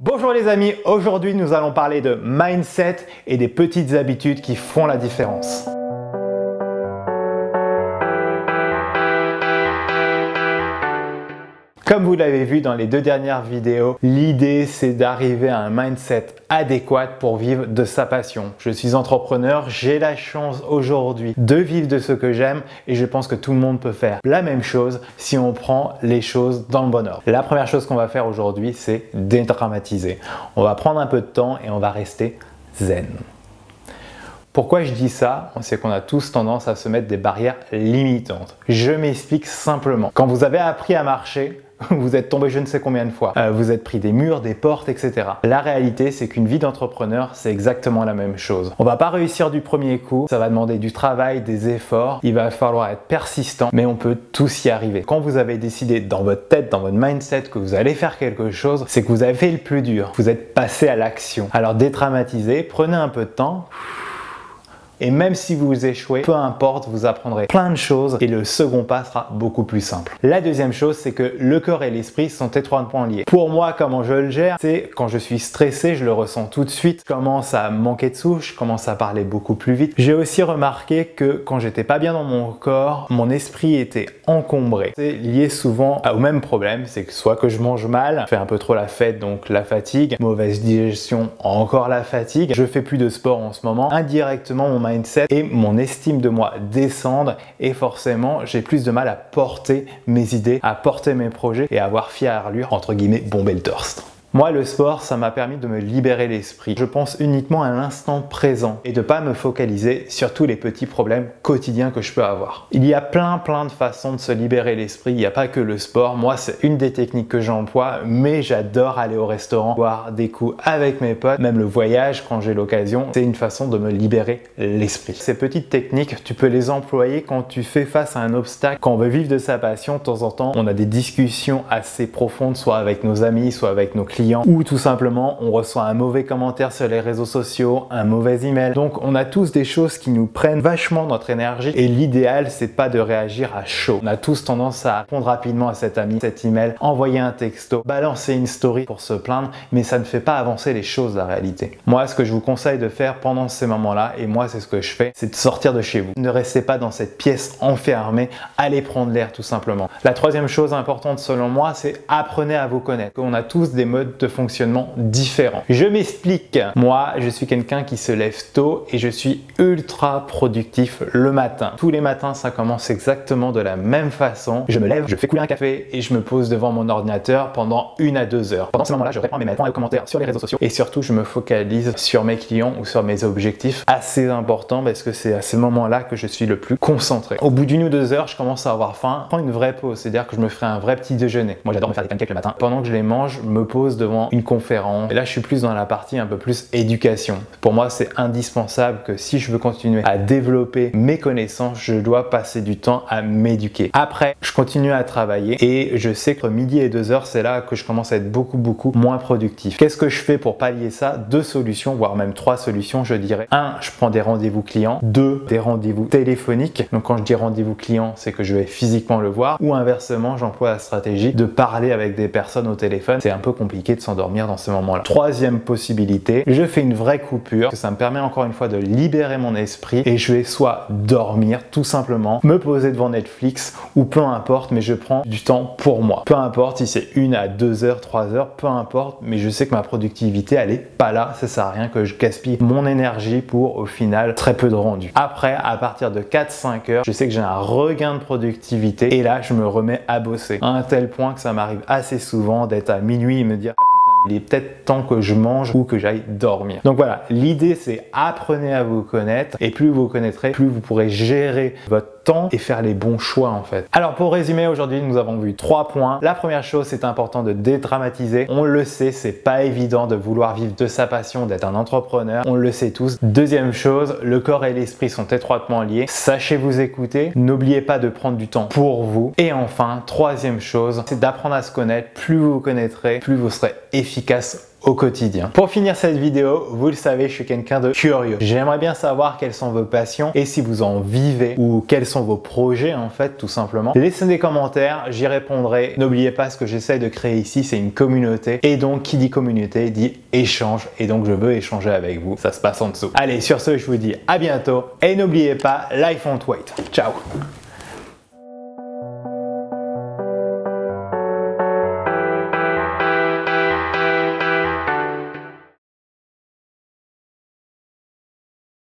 Bonjour les amis, aujourd'hui nous allons parler de mindset et des petites habitudes qui font la différence. Comme vous l'avez vu dans les deux dernières vidéos, l'idée c'est d'arriver à un mindset adéquat pour vivre de sa passion. Je suis entrepreneur, j'ai la chance aujourd'hui de vivre de ce que j'aime et je pense que tout le monde peut faire la même chose si on prend les choses dans le bon ordre. La première chose qu'on va faire aujourd'hui, c'est dédramatiser. On va prendre un peu de temps et on va rester zen. Pourquoi je dis ça? C'est qu'on a tous tendance à se mettre des barrières limitantes. Je m'explique simplement. Quand vous avez appris à marcher, vous êtes tombé je ne sais combien de fois, vous êtes pris des murs, des portes, etc. La réalité, c'est qu'une vie d'entrepreneur, c'est exactement la même chose. On va pas réussir du premier coup, ça va demander du travail, des efforts, il va falloir être persistant, mais on peut tous y arriver. Quand vous avez décidé dans votre tête, dans votre mindset que vous allez faire quelque chose, c'est que vous avez fait le plus dur, vous êtes passé à l'action. Alors dédramatisez, prenez un peu de temps. Et même si vous échouez, peu importe, vous apprendrez plein de choses et le second pas sera beaucoup plus simple. La deuxième chose, c'est que le corps et l'esprit sont étroitement liés. Pour moi, comment je le gère, c'est quand je suis stressé, je le ressens tout de suite. Je commence à manquer de souffle, je commence à parler beaucoup plus vite. J'ai aussi remarqué que quand j'étais pas bien dans mon corps, mon esprit était encombré. C'est lié souvent au même problème, c'est que soit que je mange mal, je fais un peu trop la fête, donc la fatigue, mauvaise digestion, encore la fatigue. Je fais plus de sport en ce moment. Indirectement, mon mindset et mon estime de moi descendent et forcément j'ai plus de mal à porter mes idées, à porter mes projets et à avoir fière allure, entre guillemets, bomber le torse. Moi, le sport, ça m'a permis de me libérer l'esprit. Je pense uniquement à l'instant présent et de ne pas me focaliser sur tous les petits problèmes quotidiens que je peux avoir. Il y a plein de façons de se libérer l'esprit. Il n'y a pas que le sport. Moi, c'est une des techniques que j'emploie, mais j'adore aller au restaurant, boire des coups avec mes potes. Même le voyage, quand j'ai l'occasion, c'est une façon de me libérer l'esprit. Ces petites techniques, tu peux les employer quand tu fais face à un obstacle. Quand on veut vivre de sa passion, de temps en temps, on a des discussions assez profondes, soit avec nos amis, soit avec nos clients, ou tout simplement on reçoit un mauvais commentaire sur les réseaux sociaux, un mauvais email. Donc on a tous des choses qui nous prennent vachement notre énergie et l'idéal c'est pas de réagir à chaud. On a tous tendance à répondre rapidement à cet ami, cet email, envoyer un texto, balancer une story pour se plaindre, mais ça ne fait pas avancer les choses la réalité. Moi ce que je vous conseille de faire pendant ces moments-là, et moi c'est ce que je fais, c'est de sortir de chez vous. Ne restez pas dans cette pièce enfermée, allez prendre l'air tout simplement. La troisième chose importante selon moi, c'est apprenez à vous connaître. On a tous des modes de fonctionnement différents. Je m'explique. Moi, je suis quelqu'un qui se lève tôt et je suis ultra productif le matin. Tous les matins, ça commence exactement de la même façon. Je me lève, je fais couler un café et je me pose devant mon ordinateur pendant 1 à 2 heures. Pendant ce moment-là, je réponds à mes mails, aux commentaires sur les réseaux sociaux et surtout, je me focalise sur mes clients ou sur mes objectifs assez importants parce que c'est à ces moments-là que je suis le plus concentré. Au bout d'1 ou 2 heures, je commence à avoir faim. Je prends une vraie pause, c'est-à-dire que je me ferai un vrai petit déjeuner. Moi, j'adore me faire des pancakes le matin. Pendant que je les mange, je me pose devant une conférence et là je suis plus dans la partie un peu plus éducation. Pour moi c'est indispensable que si je veux continuer à développer mes connaissances, je dois passer du temps à m'éduquer. Après je continue à travailler et je sais que midi et 2 heures c'est là que je commence à être beaucoup moins productif. Qu'est-ce que je fais pour pallier ça? 2 solutions, voire même 3 solutions je dirais. 1, je prends des rendez-vous clients. 2, des rendez-vous téléphoniques. Donc quand je dis rendez-vous client, c'est que je vais physiquement le voir, ou inversement j'emploie la stratégie de parler avec des personnes au téléphone. C'est un peu compliqué de s'endormir dans ce moment-là. Troisième possibilité, je fais une vraie coupure, que ça me permet encore une fois de libérer mon esprit et je vais soit dormir tout simplement, me poser devant Netflix ou peu importe, mais je prends du temps pour moi. Peu importe si c'est 1 à 2 heures, 3 heures, peu importe, mais je sais que ma productivité elle est pas là, ça sert à rien que je gaspille mon énergie pour au final très peu de rendu. Après, à partir de 4-5 heures, je sais que j'ai un regain de productivité et là je me remets à bosser. À un tel point que ça m'arrive assez souvent d'être à minuit et me dire il est peut-être temps que je mange ou que j'aille dormir. Donc voilà, l'idée c'est apprenez à vous connaître et plus vous connaîtrez, plus vous pourrez gérer votre temps et faire les bons choix en fait. Alors pour résumer, aujourd'hui nous avons vu 3 points. La première chose, c'est important de dédramatiser. On le sait, c'est pas évident de vouloir vivre de sa passion, d'être un entrepreneur. On le sait tous. Deuxième chose, le corps et l'esprit sont étroitement liés. Sachez vous écouter. N'oubliez pas de prendre du temps pour vous. Et enfin, troisième chose, c'est d'apprendre à se connaître. Plus vous vous connaîtrez, plus vous serez efficace au quotidien. Pour finir cette vidéo, vous le savez, je suis quelqu'un de curieux. J'aimerais bien savoir quelles sont vos passions et si vous en vivez ou quels sont vos projets en fait, tout simplement. Laissez des commentaires, j'y répondrai. N'oubliez pas, ce que j'essaie de créer ici, c'est une communauté. Et donc, qui dit communauté dit échange. Et donc, je veux échanger avec vous. Ça se passe en dessous. Allez, sur ce, je vous dis à bientôt. Et n'oubliez pas, life won't wait. Ciao!